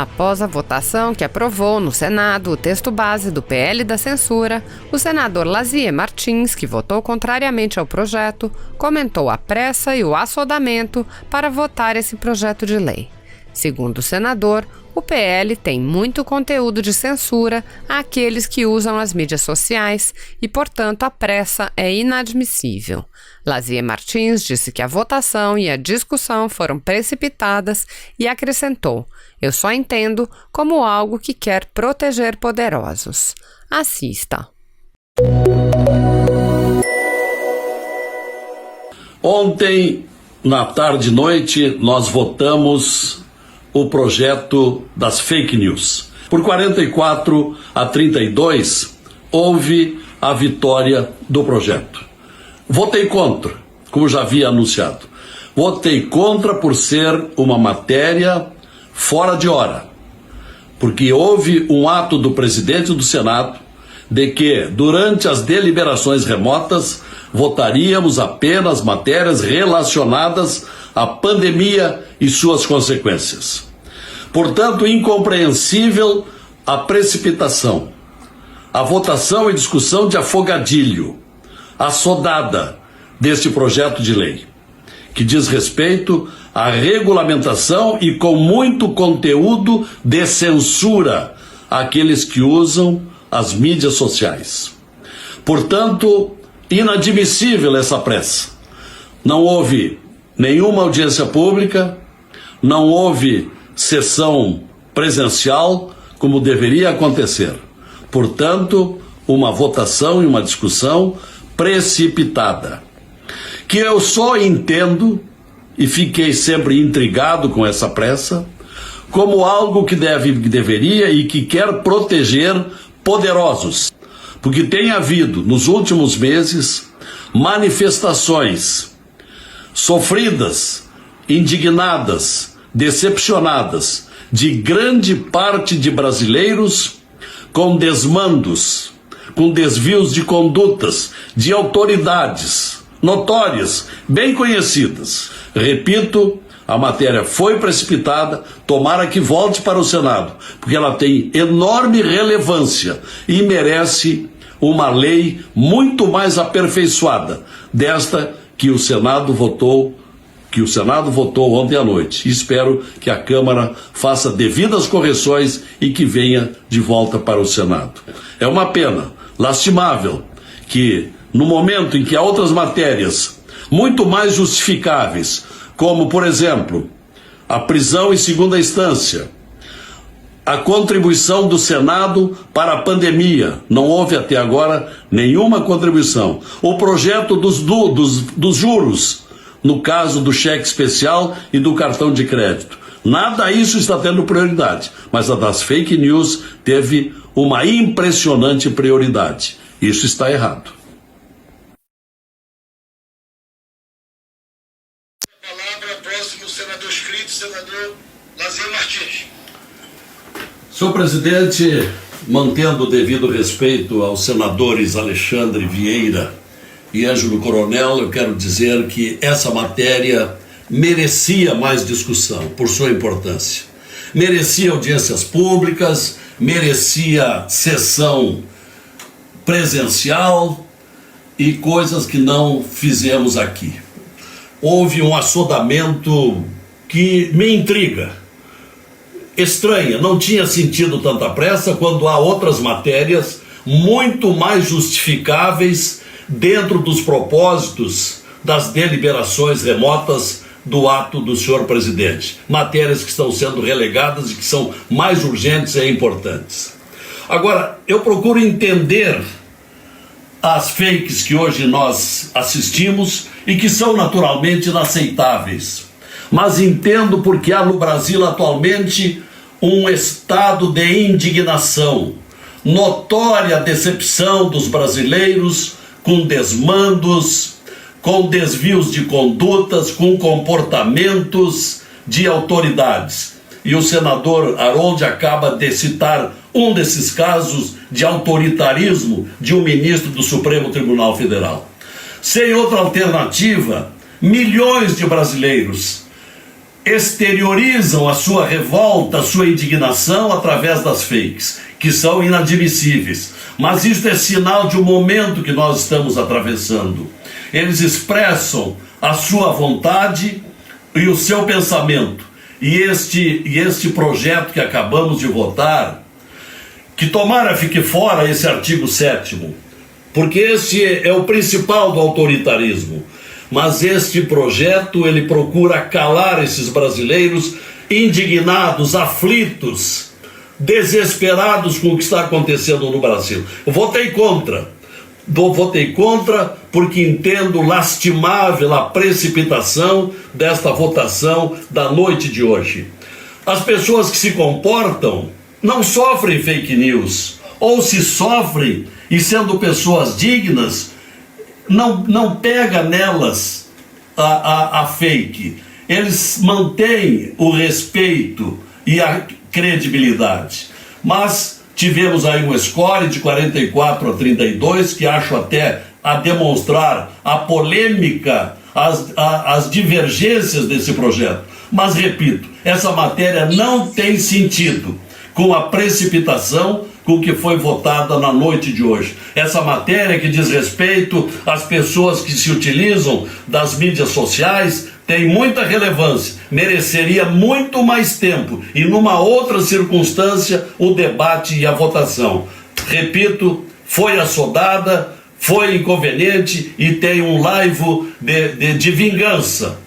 Após a votação que aprovou no Senado o texto base do PL da censura, o senador Lazier Martins, que votou contrariamente ao projeto, comentou a pressa e o assodamento para votar esse projeto de lei. Segundo o senador, o PL tem muito conteúdo de censura àqueles que usam as mídias sociais e, portanto, a pressa é inadmissível. Lazier Martins disse que a votação e a discussão foram precipitadas e acrescentou: "Eu só entendo como algo que quer proteger poderosos." Assista. Ontem, na tarde e noite, nós votamos o projeto das fake news. Por 44 a 32, houve a vitória do projeto. Votei contra, como já havia anunciado. Votei contra por ser uma matéria fora de hora, porque houve um ato do presidente do Senado de que, durante as deliberações remotas, votaríamos apenas matérias relacionadas à pandemia e suas consequências. Portanto, incompreensível a precipitação, a votação e discussão de afogadilho, assodada deste projeto de lei, que diz respeito à regulamentação e com muito conteúdo de censura àqueles que usam as mídias sociais. Portanto, inadmissível essa pressa. Não houve nenhuma audiência pública, não houve sessão presencial como deveria acontecer. Portanto, uma votação e uma discussão precipitada, que eu só entendo, e fiquei sempre intrigado com essa pressa, como algo que deveria e que quer proteger poderosos, porque tem havido nos últimos meses manifestações sofridas, indignadas, decepcionadas de grande parte de brasileiros com desmandos, com desvios de condutas de autoridades notórias, bem conhecidas. Repito, a matéria foi precipitada, tomara que volte para o Senado, porque ela tem enorme relevância e merece uma lei muito mais aperfeiçoada desta que o Senado votou ontem à noite. Espero que a Câmara faça devidas correções e que venha de volta para o Senado. É uma pena, lastimável, que no momento em que há outras matérias muito mais justificáveis, como, por exemplo, a prisão em segunda instância, a contribuição do Senado para a pandemia, não houve até agora nenhuma contribuição. O projeto dos juros, no caso do cheque especial e do cartão de crédito. Nada disso está tendo prioridade, mas a das fake news teve uma impressionante prioridade. Isso está errado. A palavra próximo, senador inscrito, senador Lazier Martins. Senhor presidente, mantendo o devido respeito aos senadores Alexandre Vieira e Ângelo Coronel, eu quero dizer que essa matéria merecia mais discussão por sua importância. Merecia audiências públicas, merecia sessão presencial e coisas que não fizemos aqui. Houve um assodamento que me intriga. Estranha, não tinha sentido tanta pressa quando há outras matérias muito mais justificáveis dentro dos propósitos das deliberações remotas do ato do senhor presidente. Matérias que estão sendo relegadas e que são mais urgentes e importantes. Agora, eu procuro entender as fakes que hoje nós assistimos e que são naturalmente inaceitáveis. Mas entendo porque há no Brasil atualmente um estado de indignação, notória decepção dos brasileiros com desmandos, com desvios de condutas, com comportamentos de autoridades. E o senador Harold acaba de citar um desses casos de autoritarismo de um ministro do Supremo Tribunal Federal. Sem outra alternativa, milhões de brasileiros exteriorizam a sua revolta, a sua indignação através das fakes, que são inadmissíveis. Mas isso é sinal de um momento que nós estamos atravessando. Eles expressam a sua vontade e o seu pensamento. E este projeto que acabamos de votar, que tomara fique fora esse artigo 7º, porque esse é o principal do autoritarismo. Mas este projeto, ele procura calar esses brasileiros indignados, aflitos, desesperados com o que está acontecendo no Brasil. Eu votei contra porque entendo lastimável a precipitação desta votação da noite de hoje. As pessoas que se comportam não sofrem fake news, ou se sofrem e sendo pessoas dignas, não pega nelas a fake. Eles mantêm o respeito e a credibilidade. Mas tivemos aí um score de 44-32, que acho até a demonstrar a polêmica, as divergências desse projeto. Mas repito, essa matéria não tem sentido com a precipitação com que foi votada na noite de hoje. Essa matéria que diz respeito às pessoas que se utilizam das mídias sociais tem muita relevância, mereceria muito mais tempo e numa outra circunstância o debate e a votação. Repito, foi assodada, foi inconveniente e tem um laivo de vingança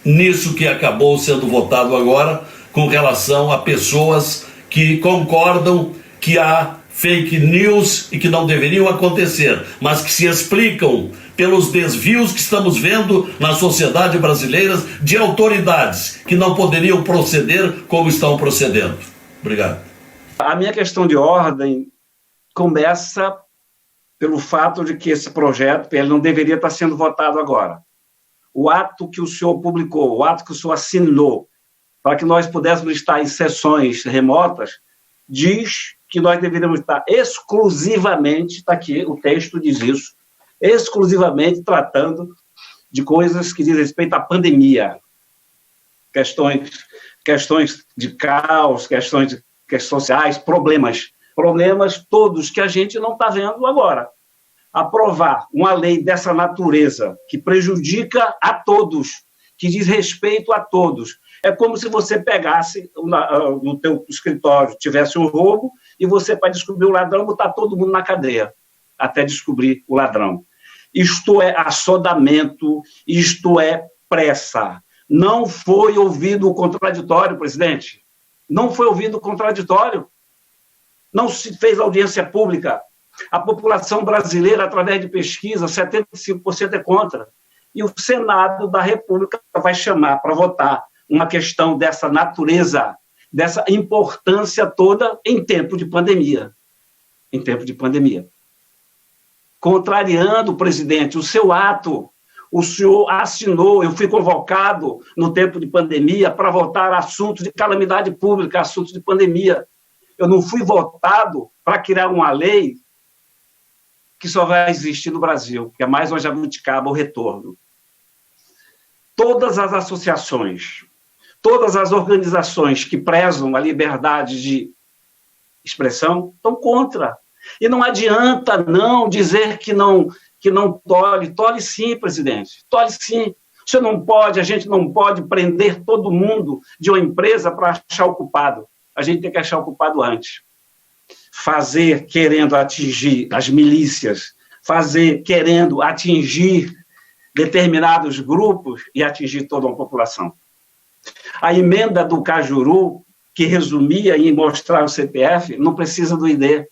nisso que acabou sendo votado agora com relação a pessoas que concordam que há fake news e que não deveriam acontecer, mas que se explicam pelos desvios que estamos vendo na sociedade brasileira de autoridades que não poderiam proceder como estão procedendo. Obrigado. A minha questão de ordem começa pelo fato de que esse projeto ele não deveria estar sendo votado agora. O ato que o senhor publicou, o ato que o senhor assinou, para que nós pudéssemos estar em sessões remotas, diz que nós deveríamos estar exclusivamente, está aqui, o texto diz isso, exclusivamente tratando de coisas que dizem respeito à pandemia, questões de caos, questões sociais, problemas todos que a gente não está vendo agora. Aprovar uma lei dessa natureza que prejudica a todos, que diz respeito a todos. É como se você pegasse no teu escritório, tivesse um roubo, e você, para descobrir o ladrão, botar todo mundo na cadeia, até descobrir o ladrão. Isto é assodamento, isto é pressa. Não foi ouvido o contraditório, presidente. Não foi ouvido o contraditório. Não se fez audiência pública. A população brasileira, através de pesquisa, 75% é contra. E o Senado da República vai chamar para votar uma questão dessa natureza, dessa importância toda em tempo de pandemia. Em tempo de pandemia. Contrariando, presidente, o seu ato. O senhor assinou, eu fui convocado no tempo de pandemia para votar assuntos de calamidade pública, assuntos de pandemia. Eu não fui votado para criar uma lei que só vai existir no Brasil, que é mais uma jabuticaba, o retorno. Todas as associações, todas as organizações que prezam a liberdade de expressão estão contra. E não adianta não dizer que não tolhe sim, presidente, tolhe sim. Você não pode, a gente não pode prender todo mundo de uma empresa para achar o culpado. A gente tem que achar o culpado antes. Fazer querendo atingir as milícias, fazer querendo atingir determinados grupos e atingir toda uma população. A emenda do Cajuru, que resumia em mostrar o CPF, não precisa do ID.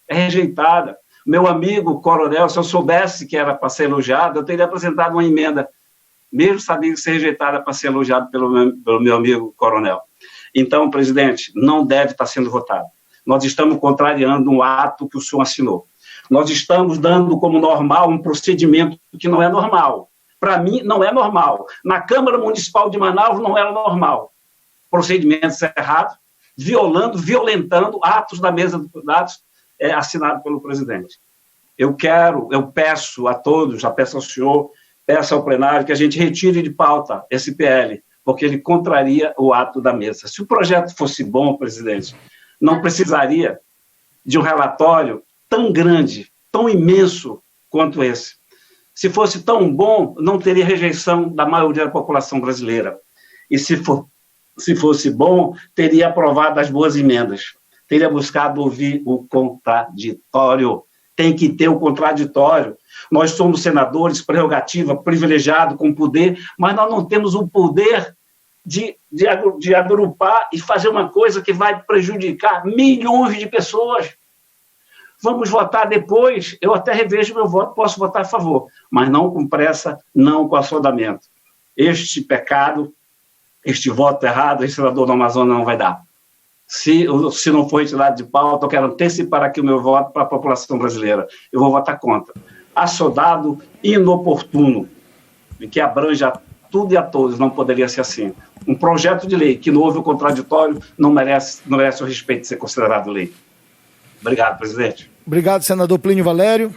É rejeitada. Meu amigo coronel, se eu soubesse que era para ser elogiado, eu teria apresentado uma emenda, mesmo sabendo ser rejeitada para ser elogiado pelo meu amigo coronel. Então, presidente, não deve estar sendo votado. Nós estamos contrariando um ato que o senhor assinou. Nós estamos dando como normal um procedimento que não é normal. Para mim, não é normal. Na Câmara Municipal de Manaus, não era normal. Procedimentos errados, violentando atos da mesa de deputados assinado pelo presidente. Eu peço a todos, peço ao senhor, peço ao plenário que a gente retire de pauta esse PL, porque ele contraria o ato da mesa. Se o projeto fosse bom, presidente, não precisaria de um relatório tão grande, tão imenso quanto esse. Se fosse tão bom, não teria rejeição da maioria da população brasileira. E se fosse bom, teria aprovado as boas emendas. Teria buscado ouvir o contraditório. Tem que ter o contraditório. Nós somos senadores, prerrogativa, privilegiado, com poder, mas nós não temos o poder de agrupar e fazer uma coisa que vai prejudicar milhões de pessoas. Vamos votar depois, eu até revejo meu voto, posso votar a favor, mas não com pressa, não com assodamento. Este pecado, este voto errado, esse senador do Amazonas não vai dar. Se não for retirado de pauta, eu quero antecipar aqui o meu voto para a população brasileira. Eu vou votar contra. Assodado, inoportuno, e que abranja tudo e a todos, não poderia ser assim. Um projeto de lei que não houve o contraditório não merece o respeito de ser considerado lei. Obrigado, presidente. Obrigado, senador Plínio Valério.